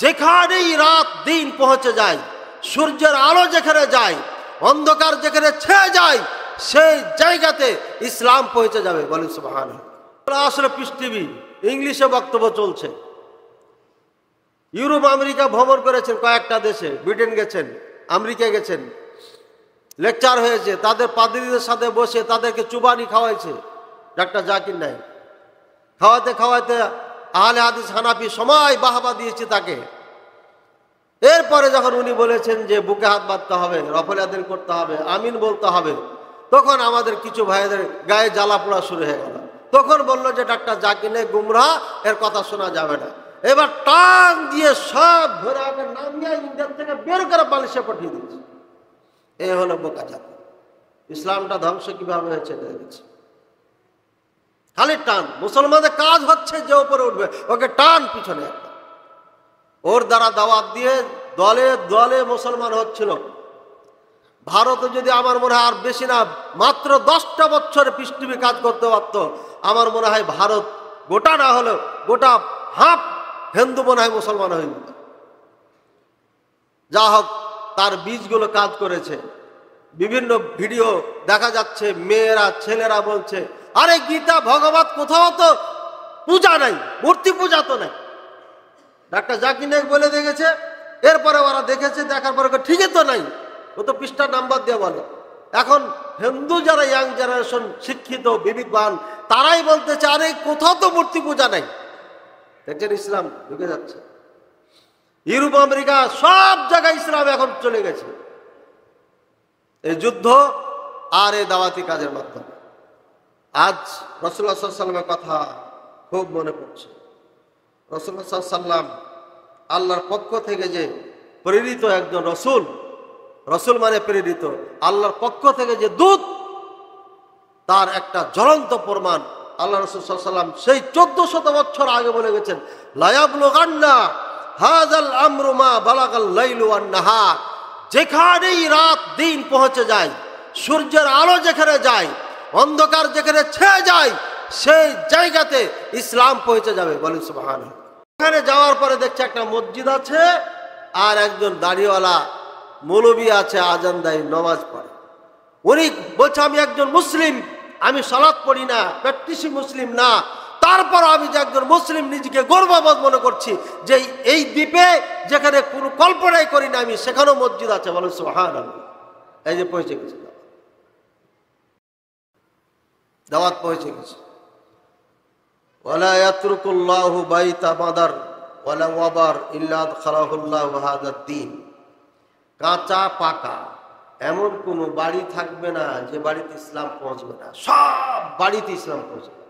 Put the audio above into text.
যেখানেই রাত দিন পৌঁছে যায়, সূর্যের আলো যেখানে যায়, অন্ধকার যেখানে ছেয়ে যায়, সেই জায়গাতে ইসলাম পৌঁছে যাবে। বলেন সুবহানাল্লাহ। আসলে পিস টিভি ইংলিশে বক্তব্য চলছে। ইউরোপ আমেরিকা ভ্রমণ করেছেন, কয়েকটা দেশে, ব্রিটেন গেছেন, আমেরিকা গেছেন, লেকচার হয়েছে, তাদের পাদ্রীদের সাথে বসে তাদেরকে চুবানি খাওয়াইছে ডাক্তার জাকির নায়েক। খাওয়াতে খাওয়াতে আহলে হাদিস হানাফি সময় বাহবা দিয়েছে তাকে। এরপরে যখন উনি বলেছেন যে বুকে হাত বাঁধতে হবে, রফল আদান করতে হবে, আমিন বলতে হবে, তখন আমাদের কিছু ভাইদের গায়ে জ্বালা পোড়া শুরু হয়ে গেল। তখন বললো যে ডাক্তার জাকির নায়েক গুমরাহ, এর কথা শোনা যাবে না। এবার টান দিয়ে সব ধরে নামিয়ে ইন্ডিয়ান থেকে বের করে বালিশে পাঠিয়ে দিয়েছে। এ হলো বোকা জাতি। ইসলামটা ধ্বংস কিভাবে হয়েছে দেখেছে। খালি টান, মুসলমানদের কাজ হচ্ছে যে উপরে উঠবে ওকে টান পিছনে একটা। ওর দ্বারা দাওয়াত দিয়ে দলে দলে মুসলমান হচ্ছিল। ভারতে যদি আমার মনে হয় আর বেশি না, মাত্র 10টা বছর পিস টিভি কাজ করতে পারত, আমার মনে হয় ভারত গোটা না হলেও গোটা হাফ হিন্দু মনে হয় মুসলমান হয়ে যেত। যা হোক, তার বীজগুলো কাজ করেছে। বিভিন্ন ভিডিও দেখা যাচ্ছে, মেয়েরা ছেলেরা বলছে আরে গীতা ভগবত কোথাও তো পূজা নাই, মূর্তি পূজা তো নাই। ডাক্তার জাকির নায়েক বলে দেখেছে, এরপরে ওরা দেখেছে, দেখার পরে ঠিকই তো নাই, ও তো পৃষ্ঠার নাম্বার দিয়ে বলে। এখন হিন্দু যারা ইয়াং জেনারেশন শিক্ষিত বিবেকবান, তারাই বলতেছে আরে কোথাও তো মূর্তি পূজা নাই। দেখছেন ইসলাম ঢুকে যাচ্ছে। ইউরোপ আমেরিকা সব জায়গায় ইসলাম এখন চলে গেছে এই যুদ্ধ আর এই দাওয়াতি কাজের মাধ্যমে। আজ রাসূলুল্লাহ সাল্লাল্লাহু আলাইহি ওয়াসাল্লামের কথা খুব মনে পড়ছে। রাসূলুল্লাহ সাল্লাল্লাহু আলাইহি ওয়াসাল্লাম আল্লাহর পক্ষ থেকে যে প্রেরিত একজন রসুল, রসুল মানে প্রেরিত, আল্লাহর পক্ষ থেকে যে দূত, তার একটা জ্বলন্ত প্রমাণ আল্লাহ রাসূল সাল্লাল্লাহু আলাইহি ওয়াসাল্লাম সেই 1400 বছর আগে বলে গেছেন, লা ইয়াবলুগান্না হাযাল আমরু মা বালাগাল লাইলু ওয়ান নাহার। যেখানেই রাত দিন পৌঁছে যায়, সূর্যের আলো যেখানে যায়, অন্ধকার যেখানে ছেয়ে যায়, সেই জায়গাতে ইসলাম পৌঁছে যাবে। বলেন সুবহানাল্লাহ। এখানে যাওয়ার পরে দেখছে একটা মসজিদ আছে আর একজন দাড়িওয়ালা মৌলবী আছে, আজান দেয়, নামাজ পড়ে। উনি বলছে আমি একজন মুসলিম, আমি সালাত পড়ি না, প্র্যাকটিসি মুসলিম না, তারপর আমি যে একজন মুসলিম নিজেকে গর্ববোধ মনে করছি যে এই দ্বীপে যেখানে কোনো কল্পনাই করি না আমি, সেখানেও মসজিদ আছে। বলেন সুবহানাল্লাহ। এই যে পৌঁছে গেছে, দাওয়াত পৌঁছে গেছে। ওয়ালা ইয়াতরুকুল্লাহু বাইতা মাদার ওয়ালা ওয়াবার ইল্লা আদখালাহুল্লাহু হাযাদ দ্বীন। কাঁচা পাকা এমন কোনো বাড়ি থাকবে না যে বাড়িতে ইসলাম পৌঁছবে না, সব বাড়িতে ইসলাম পৌঁছবে।